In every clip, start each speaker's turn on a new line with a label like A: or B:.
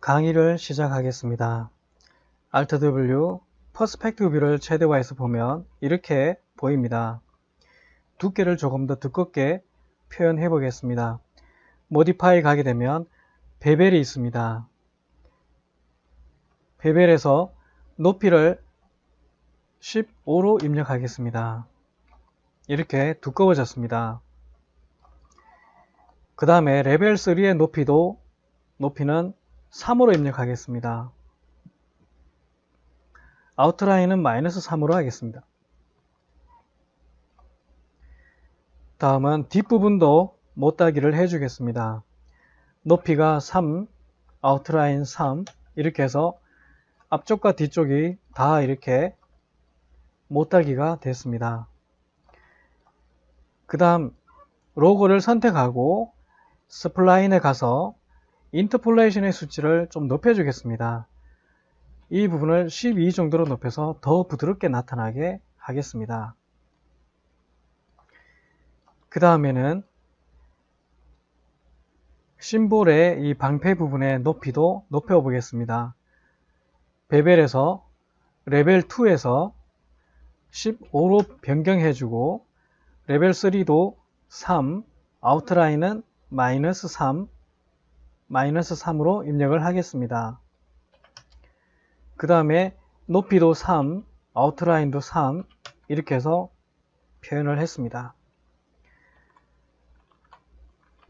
A: 강의를 시작하겠습니다. Alt W 퍼스펙티브 뷰를 최대화해서 보면 이렇게 보입니다. 두께를 조금 더 두껍게 표현해 보겠습니다. 모디파이 가게 되면 베벨이 있습니다. 베벨에서 높이를 15로 입력하겠습니다. 이렇게 두꺼워졌습니다. 그 다음에 레벨 3의 높이는 3으로 입력하겠습니다. 아웃라인은 -3으로 하겠습니다. 다음은 뒷부분도 못따기를 해주겠습니다. 높이가 3, 아웃라인 3 이렇게 해서 앞쪽과 뒤쪽이 다 이렇게 못따기가 됐습니다. 그 다음 로고를 선택하고 스플라인에 가서 인터폴레이션의 수치를 좀 높여주겠습니다. 이 부분을 12 정도로 높여서 더 부드럽게 나타나게 하겠습니다. 그 다음에는 심볼의 이 방패 부분의 높이도 높여 보겠습니다. 베벨에서 레벨 2에서 15로 변경해주고 레벨 3도 3, 아웃라인은 -3, -3으로 입력을 하겠습니다. 그 다음에 높이도 3, 아웃라인도 3 이렇게 해서 표현을 했습니다.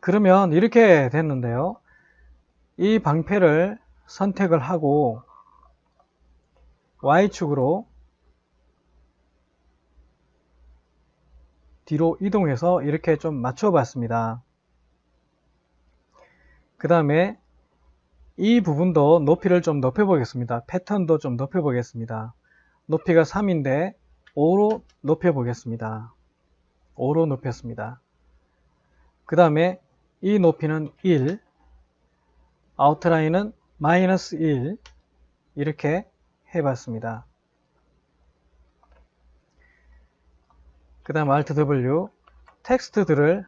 A: 그러면 이렇게 됐는데요. 이 방패를 선택을 하고 Y축으로 뒤로 이동해서 이렇게 좀 맞춰 봤습니다. 그 다음에 이 부분도 높이를 좀 높여 보겠습니다. 패턴도 좀 높여 보겠습니다. 높이가 3인데 5로 높여 보겠습니다. 5로 높였습니다. 그 다음에 이 높이는 1, 아웃라인은 -1 이렇게 해봤습니다. 그 다음 Alt W 텍스트를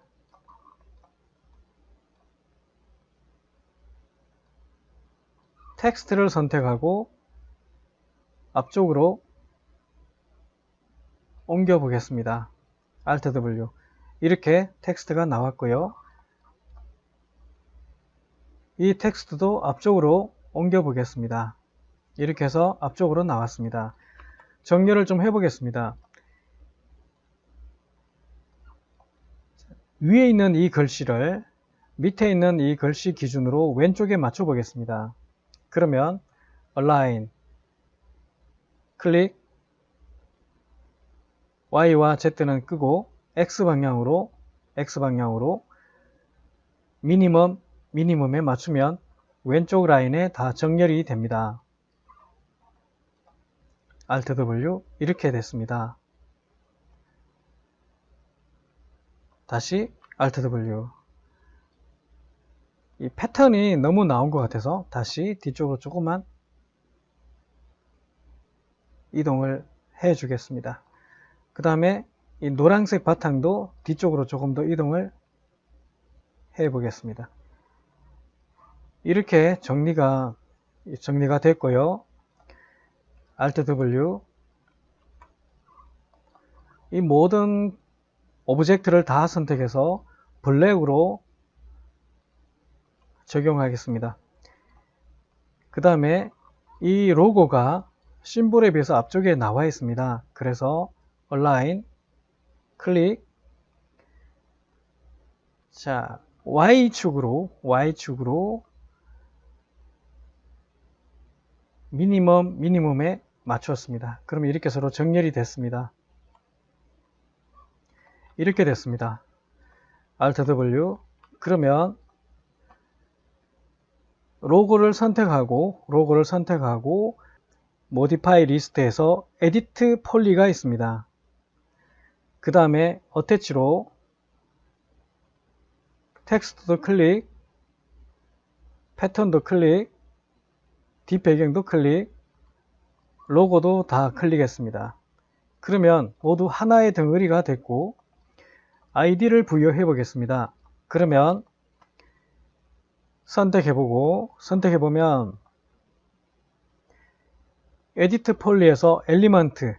A: 선택하고 앞쪽으로 옮겨 보겠습니다. Alt W 이렇게 텍스트가 나왔고요. 이 텍스트도 앞쪽으로 옮겨 보겠습니다. 이렇게 해서 앞쪽으로 나왔습니다. 정렬을 좀 해보겠습니다. 위에 있는 이 글씨를 밑에 있는 이 글씨 기준으로 왼쪽에 맞춰 보겠습니다. 그러면 Align, 클릭, Y와 Z는 끄고 X방향으로 미니멈에 맞추면 왼쪽 라인에 다 정렬이 됩니다. Alt W 이렇게 됐습니다. 다시 Alt W. 이 패턴이 너무 나온 것 같아서 다시 뒤쪽으로 조금만 이동을 해 주겠습니다. 그 다음에 이 노란색 바탕도 뒤쪽으로 조금 더 이동을 해 보겠습니다. 이렇게 정리가 됐고요. Alt W. 이 모든 오브젝트를 다 선택해서 블랙으로 적용하겠습니다. 그 다음에 이 로고가 심볼에 비해서 앞쪽에 나와 있습니다. 그래서 Align, 클릭, 자 Y축으로 미니멈에 맞추었습니다. 그럼 이렇게 서로 정렬이 됐습니다. 이렇게 됐습니다. Alt W. 그러면 로고를 선택하고 Modify 리스트에서 Edit Poly가 있습니다. 그 다음에 Attach로 텍스트도 클릭, 패턴도 클릭, 뒷배경도 클릭, 로고도 다 클릭했습니다. 그러면 모두 하나의 덩어리가 됐고 아이디를 부여해 보겠습니다. 그러면 선택해보고 선택해보면 에디트 폴리에서 엘리먼트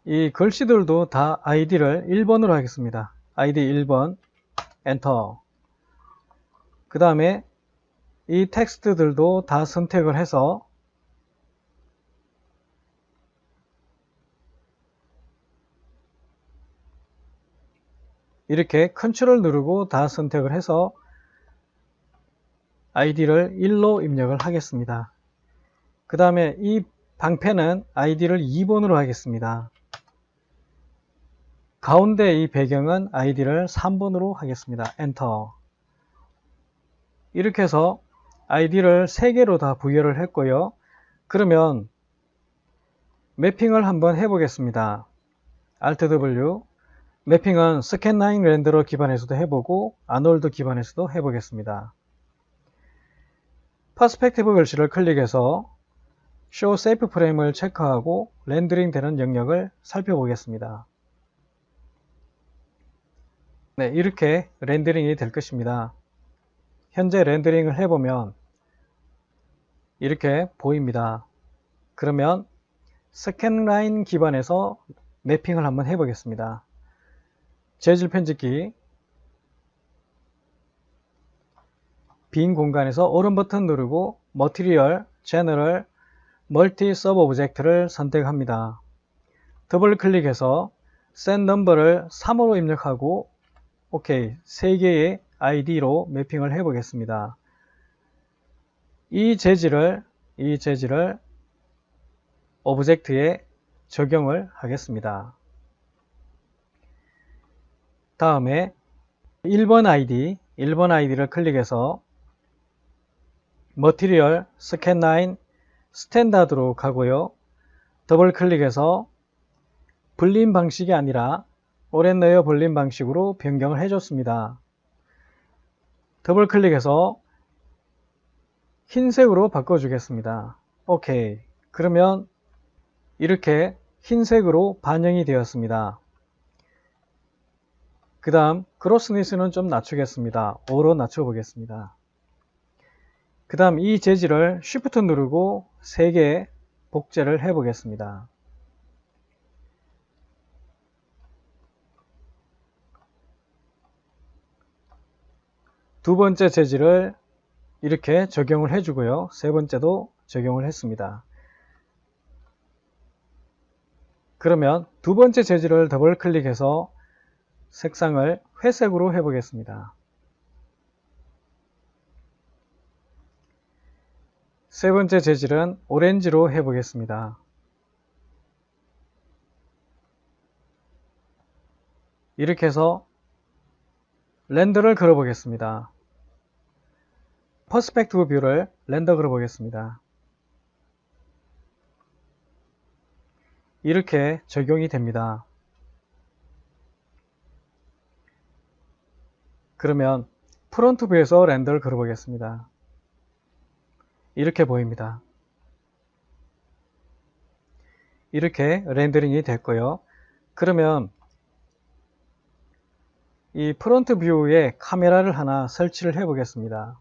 A: 이 글씨들도 다 아이디를 1번으로 하겠습니다. 아이디 1번 엔터. 그 다음에 이 텍스트들도 다 선택을 해서 이렇게 컨트롤 누르고 다 선택을 해서 아이디를 1로 입력을 하겠습니다. 그 다음에 이 방패는 아이디를 2번으로 하겠습니다. 가운데 이 배경은 아이디를 3번으로 하겠습니다. 엔터. 이렇게 해서 아이디를 3개로 다 부여를 했고요. 그러면 매핑을 한번 해보겠습니다. Alt W. 매핑은 스캔라인 렌더러 기반에서도 해보고 아놀드 기반에서도 해보겠습니다. 퍼스펙티브 글씨를 클릭해서 Show Safe Frame을 체크하고 렌더링 되는 영역을 살펴보겠습니다. 네, 이렇게 렌더링이 될 것입니다. 현재 렌더링을 해보면 이렇게 보입니다. 그러면 스캔라인 기반에서 매핑을 한번 해보겠습니다. 재질 편집기 빈 공간에서 오른 버튼 누르고 머티리얼, 제너럴, 멀티 서브 오브젝트를 선택합니다. 더블 클릭해서 셋 넘버를 3으로 입력하고 OK, 3개의 아이디로 매핑을 해보겠습니다. 이 재질을 오브젝트에 적용을 하겠습니다. 다음에 1번 아이디를 클릭해서 머티리얼, 스캔라인, 스탠다드로 가고요. 더블 클릭해서 불림 방식이 아니라 오랜 레이어 불림 방식으로 변경을 해줬습니다. 더블 클릭해서 흰색으로 바꿔주겠습니다. OK. 그러면 이렇게 흰색으로 반영이 되었습니다. 그 다음 그로스니스는 좀 낮추겠습니다. 5로 낮춰보겠습니다. 그 다음 이 재질을 Shift 누르고 3개 복제를 해보겠습니다. 두 번째 재질을 이렇게 적용을 해주고요. 세 번째도 적용을 했습니다. 그러면 두 번째 재질을 더블 클릭해서 색상을 회색으로 해보겠습니다. 세 번째 재질은 오렌지로 해보겠습니다. 이렇게 해서 렌더를 걸어보겠습니다. 퍼스펙티브 뷰를 렌더 걸어보겠습니다. 이렇게 적용이 됩니다. 그러면 프론트 뷰에서 렌더를 걸어보겠습니다. 이렇게 보입니다. 이렇게 렌더링이 됐고요. 그러면 이 프론트 뷰에 카메라를 하나 설치를 해 보겠습니다.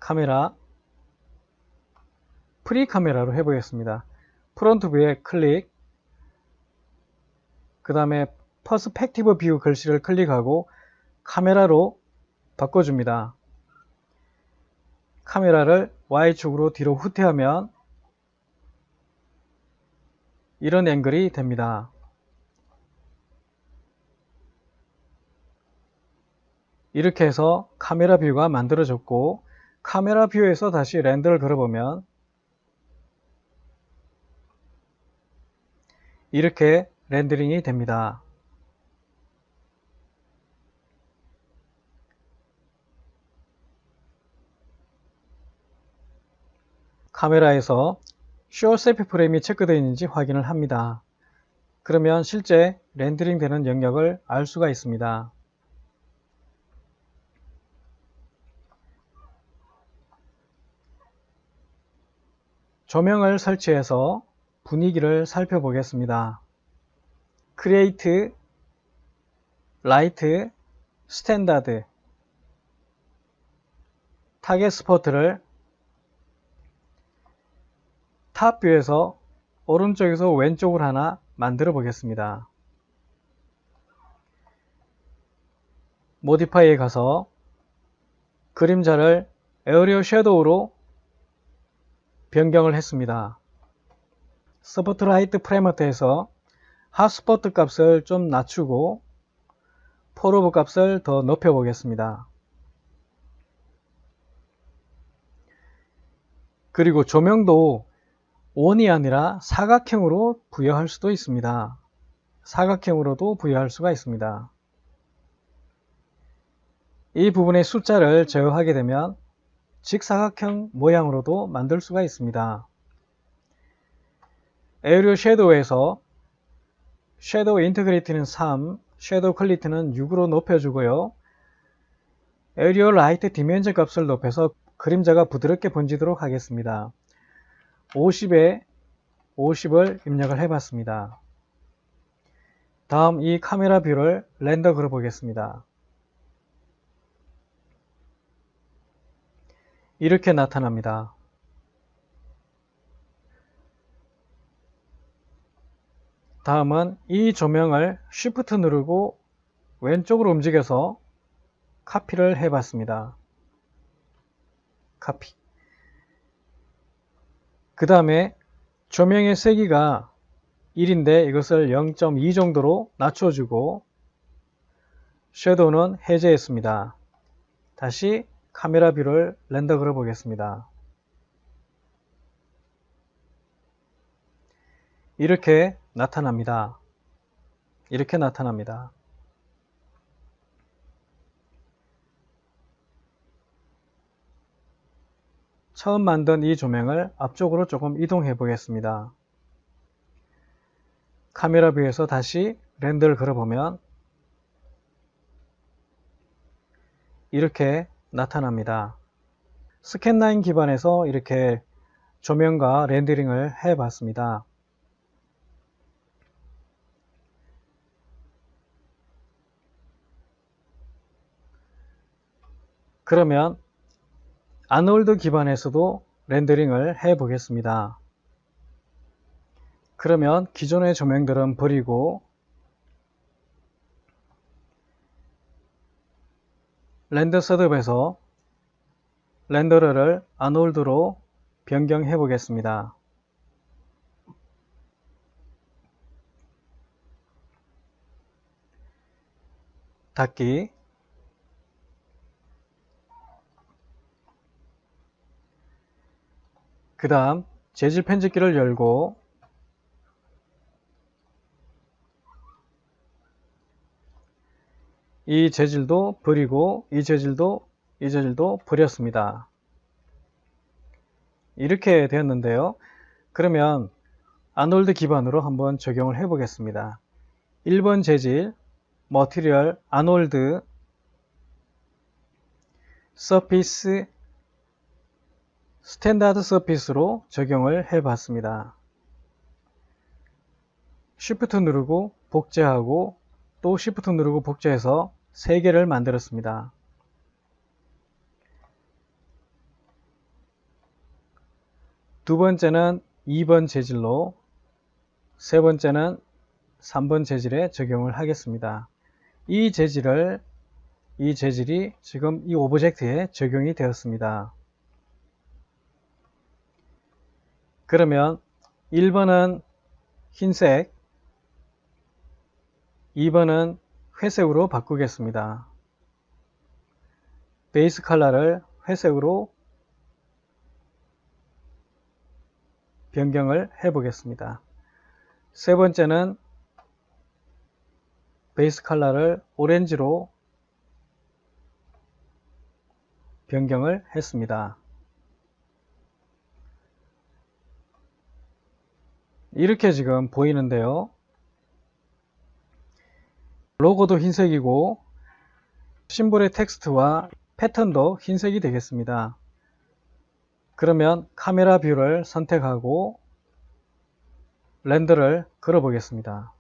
A: 카메라 프리 카메라로 해 보겠습니다. 프론트 뷰에 클릭, 그 다음에 퍼스펙티브 뷰 글씨를 클릭하고 카메라로 바꿔줍니다. 카메라를 Y축으로 뒤로 후퇴하면 이런 앵글이 됩니다. 이렇게 해서 카메라 뷰가 만들어졌고, 카메라 뷰에서 다시 렌더를 걸어보면 이렇게 렌더링이 됩니다. 카메라에서 Show Safe 프레임이 체크되어 있는지 확인을 합니다. 그러면 실제 렌더링 되는 영역을 알 수가 있습니다. 조명을 설치해서 분위기를 살펴보겠습니다. Create, Light, 스탠다드 타겟 스포트를 탑 뷰에서 오른쪽에서 왼쪽으로 하나 만들어 보겠습니다. 모디파이에 가서 그림자를 에어리어 섀도우로 변경을 했습니다. 스포트라이트 프레머트에서 핫스포트 값을 좀 낮추고 폴오브 값을 더 높여 보겠습니다. 그리고 조명도 원이 아니라 사각형으로 부여할 수도 있습니다. 사각형으로도 부여할 수가 있습니다. 이 부분의 숫자를 제어하게 되면 직사각형 모양으로도 만들 수가 있습니다. 에어리어 섀도우에서 섀도우 인테그리티는 3, 섀도우 퀄리티는 6으로 높여주고요. 에어리어 라이트 디멘전 값을 높여서 그림자가 부드럽게 번지도록 하겠습니다. 50에 50을 입력을 해봤습니다. 다음 이 카메라 뷰를 렌더 걸어 보겠습니다. 이렇게 나타납니다. 다음은 이 조명을 Shift 누르고 왼쪽으로 움직여서 카피를 해봤습니다. 카피. 그 다음에 조명의 세기가 1인데 이것을 0.2 정도로 낮춰주고 섀도우는 해제했습니다. 다시 카메라 뷰를 렌더 걸어 보겠습니다. 이렇게 나타납니다. 이렇게 나타납니다. 처음 만든 이 조명을 앞쪽으로 조금 이동해 보겠습니다. 카메라 뷰에서 다시 렌더를 걸어보면 이렇게 나타납니다. 스캔라인 기반에서 이렇게 조명과 렌더링을 해 봤습니다. 그러면 아놀드 기반에서도 렌더링을 해 보겠습니다. 그러면 기존의 조명들은 버리고 렌더 셋업에서 렌더러를 아놀드로 변경해 보겠습니다. 닫기. 그 다음 재질 편집기를 열고 이 재질도 버리고 이 재질도 버렸습니다. 이렇게 되었는데요. 그러면 아놀드 기반으로 한번 적용을 해 보겠습니다. 1번 재질 머티리얼 아놀드 서피스 스탠다드 서피스로 적용을 해 봤습니다. Shift 누르고 복제하고 또 Shift 누르고 복제해서 3개를 만들었습니다. 두 번째는 2번 재질로, 세 번째는 3번 재질에 적용을 하겠습니다. 이 재질이 지금 이 오브젝트에 적용이 되었습니다. 그러면 1번은 흰색, 2번은 회색으로 바꾸겠습니다. 베이스 컬러를 회색으로 변경을 해 보겠습니다. 세 번째는 베이스 컬러를 오렌지로 변경을 했습니다. 이렇게 지금 보이는데요. 로고도 흰색이고 심볼의 텍스트와 패턴도 흰색이 되겠습니다. 그러면 카메라 뷰를 선택하고 렌더를 걸어 보겠습니다.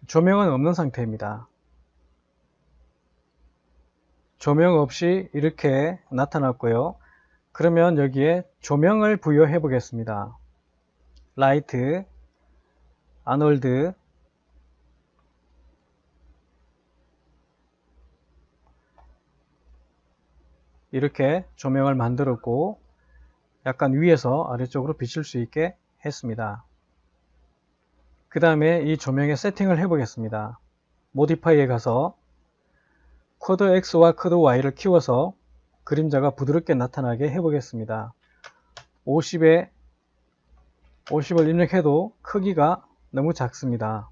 A: 조명은 없는 상태입니다. 조명 없이 이렇게 나타났고요. 그러면 여기에 조명을 부여해 보겠습니다. 라이트, 아놀드, 이렇게 조명을 만들었고 약간 위에서 아래쪽으로 비칠 수 있게 했습니다. 그 다음에 이 조명의 세팅을 해 보겠습니다. 모디파이에 가서 쿼드 X와 쿼드 Y를 키워서 그림자가 부드럽게 나타나게 해 보겠습니다. 50을 입력해도 크기가 너무 작습니다.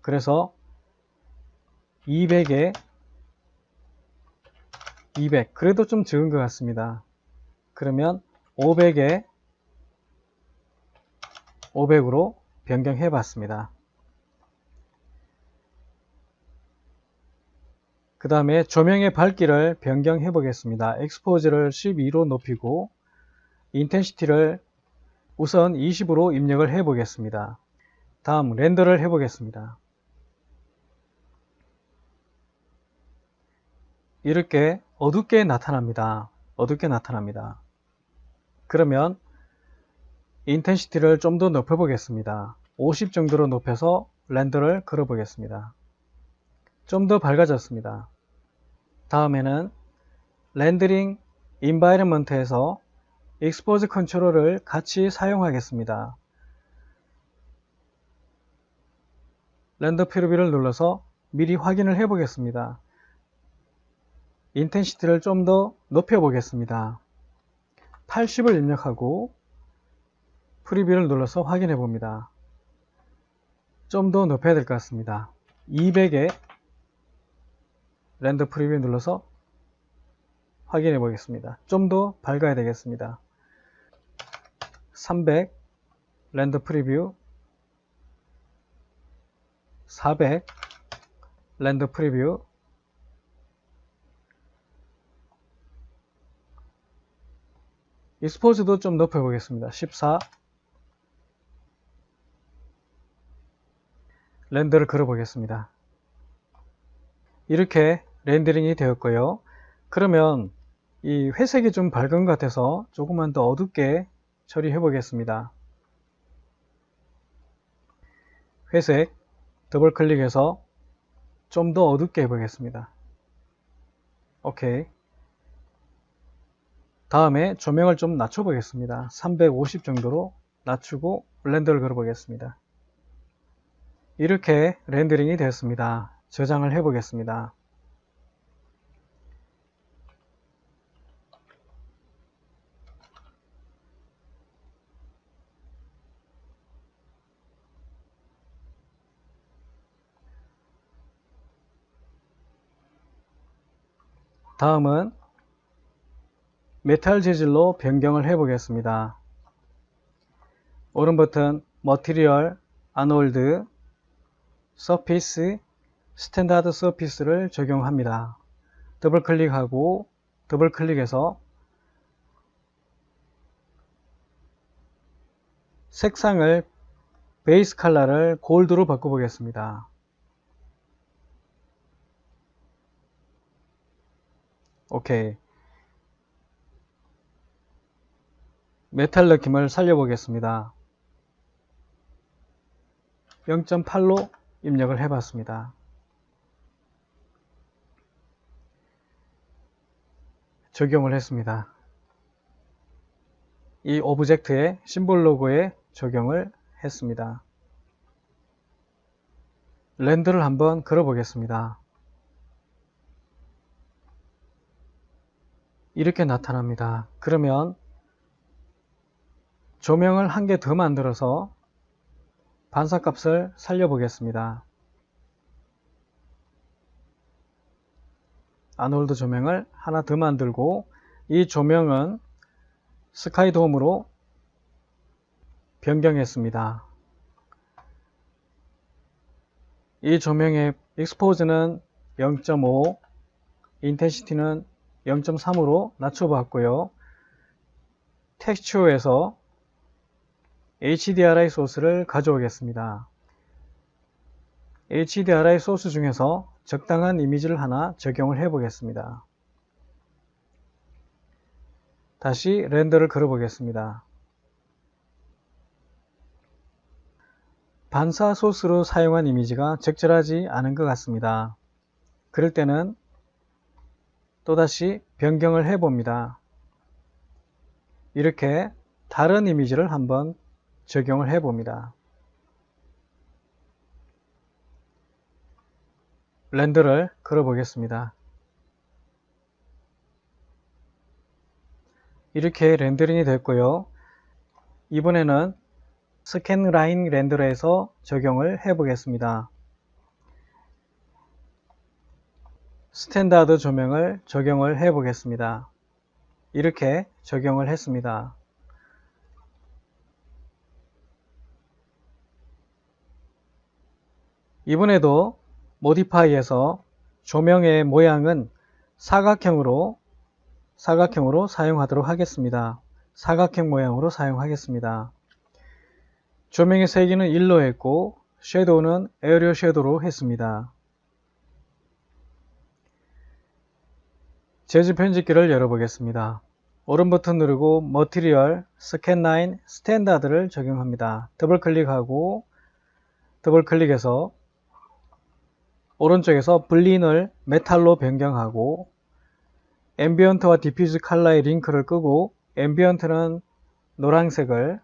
A: 그래서 200에 200, 그래도 좀 적은 것 같습니다. 그러면 500에 500으로 변경해 봤습니다. 그 다음에 조명의 밝기를 변경해 보겠습니다. 엑스포즈를 12로 높이고 인텐시티를 우선 20으로 입력을 해 보겠습니다. 다음 렌더를 해 보겠습니다. 이렇게 어둡게 나타납니다. 어둡게 나타납니다. 그러면 인텐시티를 좀 더 높여 보겠습니다. 50 정도로 높여서 렌더를 걸어 보겠습니다. 좀 더 밝아졌습니다. 다음에는 렌더링 인바이러먼트에서 익스포즈 컨트롤을 같이 사용하겠습니다. 렌더 프리뷰를 눌러서 미리 확인을 해 보겠습니다. 인텐시티를 좀 더 높여 보겠습니다. 80을 입력하고 프리뷰를 눌러서 확인해 봅니다. 좀 더 높여야 될 것 같습니다. 200에 렌더 프리뷰 눌러서 확인해 보겠습니다. 좀 더 밝아야 되겠습니다. 300 렌더 프리뷰, 400 렌더 프리뷰, 익스포즈도 좀 높여 보겠습니다. 14 렌더를 걸어 보겠습니다. 이렇게 렌더링이 되었고요. 그러면 이 회색이 좀 밝은 것 같아서 조금만 더 어둡게 처리해 보겠습니다. 회색 더블 클릭해서 좀 더 어둡게 해 보겠습니다. 오케이. 다음에 조명을 좀 낮춰 보겠습니다. 350 정도로 낮추고 렌더를 걸어 보겠습니다. 이렇게 렌더링이 되었습니다. 저장을 해 보겠습니다. 다음은 메탈 재질로 변경을 해 보겠습니다. 오른 버튼 머티리얼, 아놀드, 서피스, 스탠다드 서피스를 적용합니다. 더블 클릭하고 더블 클릭해서 색상을 베이스 컬러를 골드로 바꿔보겠습니다. 오케이. 메탈 느낌을 살려보겠습니다. 0.8로 입력을 해봤습니다. 적용을 했습니다. 이 오브젝트의 심볼 로고에 적용을 했습니다. 렌더를 한번 걸어 보겠습니다. 이렇게 나타납니다. 그러면 조명을 한 개 더 만들어서 반사값을 살려 보겠습니다. 아놀드 조명을 하나 더 만들고 이 조명은 스카이돔으로 변경했습니다. 이 조명의 익스포즈는 0.5, 인텐시티는 0.3으로 낮춰봤고요. 텍스처에서 HDRI 소스를 가져오겠습니다. HDRI 소스 중에서 적당한 이미지를 하나 적용을 해 보겠습니다. 다시 렌더를 걸어 보겠습니다. 반사 소스로 사용한 이미지가 적절하지 않은 것 같습니다. 그럴 때는 또다시 변경을 해 봅니다. 이렇게 다른 이미지를 한번 적용을 해 봅니다. 렌더를 걸어 보겠습니다. 이렇게 렌더링이 됐고요. 이번에는 스캔 라인 렌더러에서 적용을 해 보겠습니다. 스탠다드 조명을 적용을 해 보겠습니다. 이렇게 적용을 했습니다. 이번에도 모디파이에서 조명의 모양은 사각형으로 사용하도록 하겠습니다. 사각형 모양으로 사용하겠습니다. 조명의 세기는 1로 했고 섀도우는 에어리어 섀도우로 했습니다. 재질 편집기를 열어보겠습니다. 오른 버튼 누르고 머티리얼, 스캔 라인, 스탠다드를 적용합니다. 더블 클릭하고 더블 클릭해서 오른쪽에서 블린을 메탈로 변경하고 앰비언트와 디퓨즈 컬러의 링크를 끄고 앰비언트는 노란색을,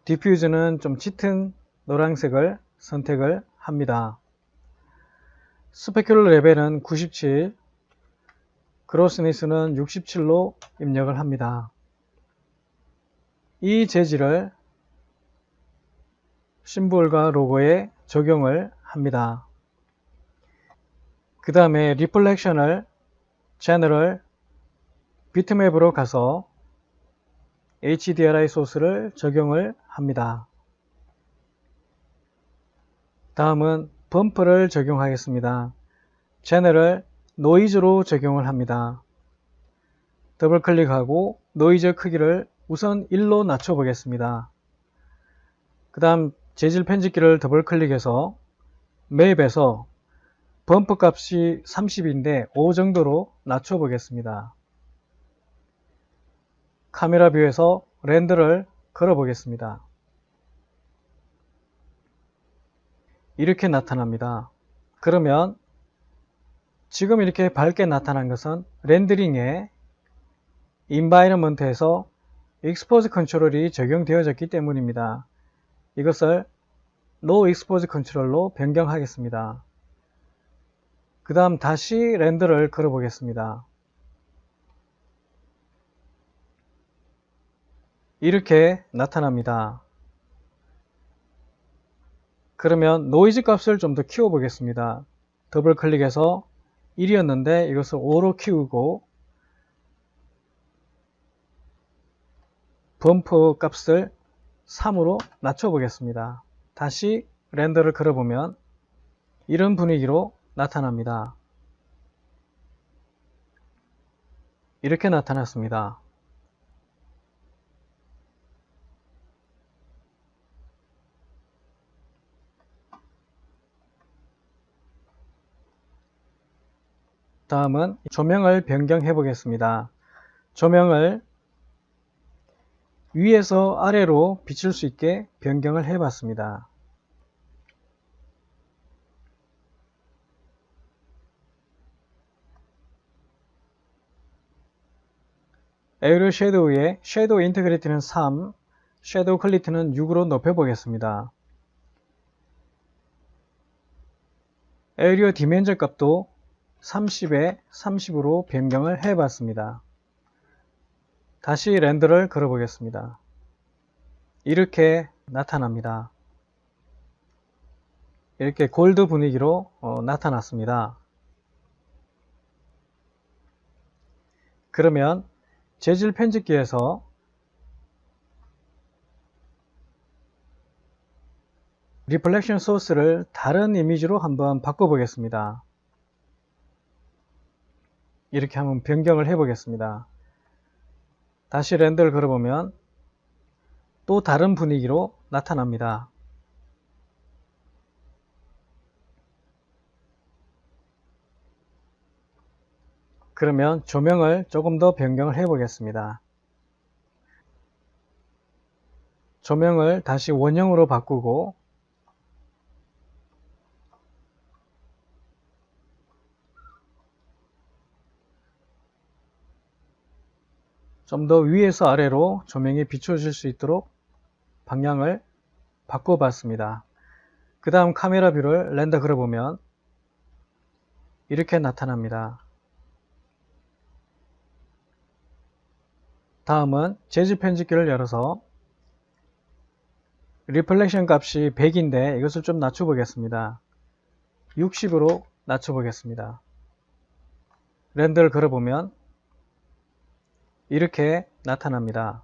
A: 디퓨즈는 좀 짙은 노란색을 선택을 합니다. 스페큘러 레벨은 97, 그로스니스는 67로 입력을 합니다. 이 재질을 심볼과 로고에 적용을 합니다. 그 다음에 리플렉션을 제너럴 비트맵으로 가서 HDRI 소스를 적용을 합니다. 다음은 범프를 적용하겠습니다. 제너럴 노이즈로 적용을 합니다. 더블 클릭하고 노이즈 크기를 우선 1로 낮춰 보겠습니다. 그 다음 재질 편집기를 더블 클릭해서 맵에서 범프 값이 30인데 5 정도로 낮춰 보겠습니다. 카메라 뷰에서 렌더를 걸어 보겠습니다. 이렇게 나타납니다. 그러면 지금 이렇게 밝게 나타난 것은 렌더링에 인바이러먼트에서 익스포즈 컨트롤이 적용되어졌기 때문입니다. 이것을 No Expose 컨트롤로 변경하겠습니다. 그 다음 다시 렌더를 걸어 보겠습니다. 이렇게 나타납니다. 그러면 노이즈 값을 좀 더 키워 보겠습니다. 더블 클릭해서 1이었는데 이것을 5로 키우고 범프 값을 3으로 낮춰 보겠습니다. 다시 렌더를 걸어 보면 이런 분위기로 나타납니다. 이렇게 나타났습니다. 다음은 조명을 변경해 보겠습니다. 조명을 위에서 아래로 비출 수 있게 변경을 해 봤습니다. 에어리어 섀도우의 섀도우 인테그리티는 3, 섀도우 퀄리티는 6으로 높여 보겠습니다. 에어리어 디멘저 값도 30에 30으로 변경을 해 봤습니다. 다시 렌더를 걸어 보겠습니다. 이렇게 나타납니다. 이렇게 골드 분위기로 나타났습니다. 그러면 재질 편집기에서 리플렉션 소스를 다른 이미지로 한번 바꿔 보겠습니다. 이렇게 한번 변경을 해 보겠습니다. 다시 렌더를 걸어보면 또 다른 분위기로 나타납니다. 그러면 조명을 조금 더 변경을 해 보겠습니다. 조명을 다시 원형으로 바꾸고 좀 더 위에서 아래로 조명이 비춰질 수 있도록 방향을 바꿔 봤습니다. 그 다음 카메라 뷰를 렌더 걸어보면 이렇게 나타납니다. 다음은 재즈 편집기를 열어서 리플렉션 값이 100인데 이것을 좀 낮춰 보겠습니다. 60으로 낮춰 보겠습니다. 렌더를 걸어보면 이렇게 나타납니다.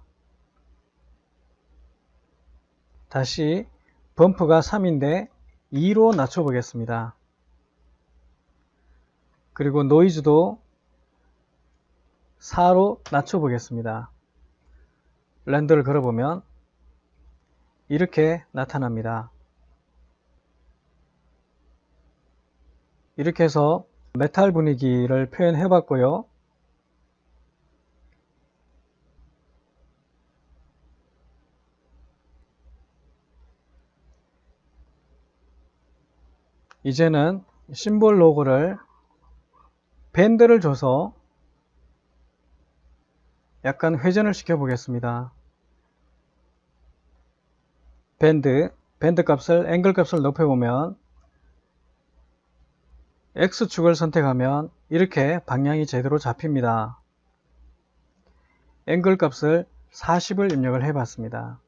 A: 다시 범프가 3인데 2로 낮춰 보겠습니다. 그리고 노이즈도 4로 낮춰 보겠습니다. 렌더를 걸어보면 이렇게 나타납니다. 이렇게 해서 메탈 분위기를 표현해 봤고요. 이제는 심볼 로고를 밴드를 줘서 약간 회전을 시켜 보겠습니다. 밴드 값을 앵글 값을 높여보면 X축을 선택하면 이렇게 방향이 제대로 잡힙니다. 앵글 값을 40을 입력을 해 봤습니다.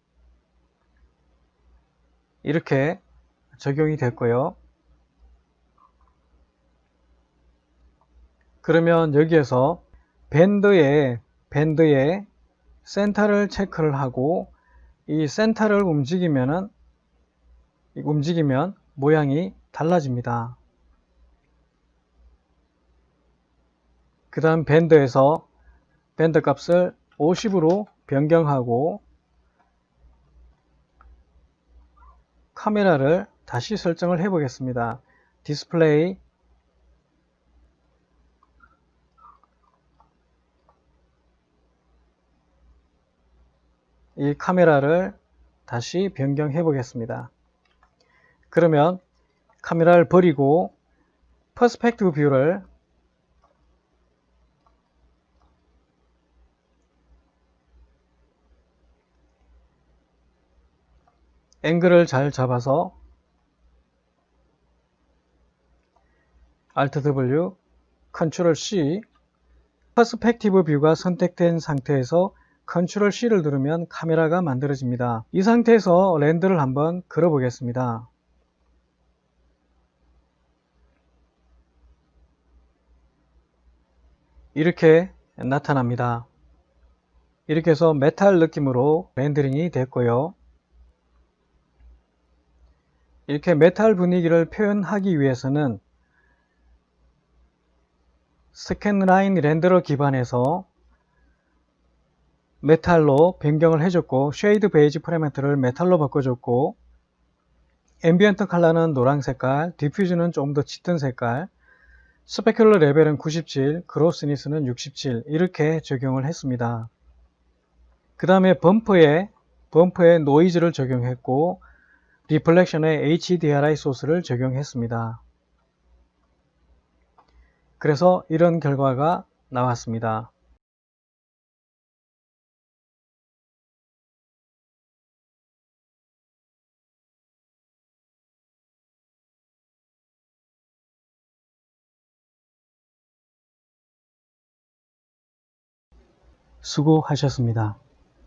A: 이렇게 적용이 됐고요. 그러면 여기에서 밴드의 센터를 체크를 하고 이 센터를 움직이면 모양이 달라집니다. 그 다음 밴드에서 밴드 값을 50으로 변경하고 카메라를 다시 설정을 해 보겠습니다. 디스플레이 이 카메라를 다시 변경해 보겠습니다. 그러면 카메라를 버리고 퍼스펙티브 뷰를 앵글을 잘 잡아서 Alt W, Ctrl C 퍼스펙티브 뷰가 선택된 상태에서 Ctrl C를 누르면 카메라가 만들어집니다. 이 상태에서 렌더를 한번 걸어 보겠습니다. 이렇게 나타납니다. 이렇게 해서 메탈 느낌으로 렌더링이 됐고요. 이렇게 메탈 분위기를 표현하기 위해서는 스캔라인 렌더러 기반에서 메탈로 변경을 해줬고 쉐이드 베이지 파라미터를 메탈로 바꿔줬고 앰비언트 컬러는 노란 색깔, 디퓨즈는 좀 더 짙은 색깔, 스페큘러 레벨은 97, 그로스니스는 67 이렇게 적용을 했습니다. 그 다음에 범퍼에 노이즈를 적용했고 리플렉션에 HDRI 소스를 적용했습니다. 그래서 이런 결과가 나왔습니다. 수고하셨습니다.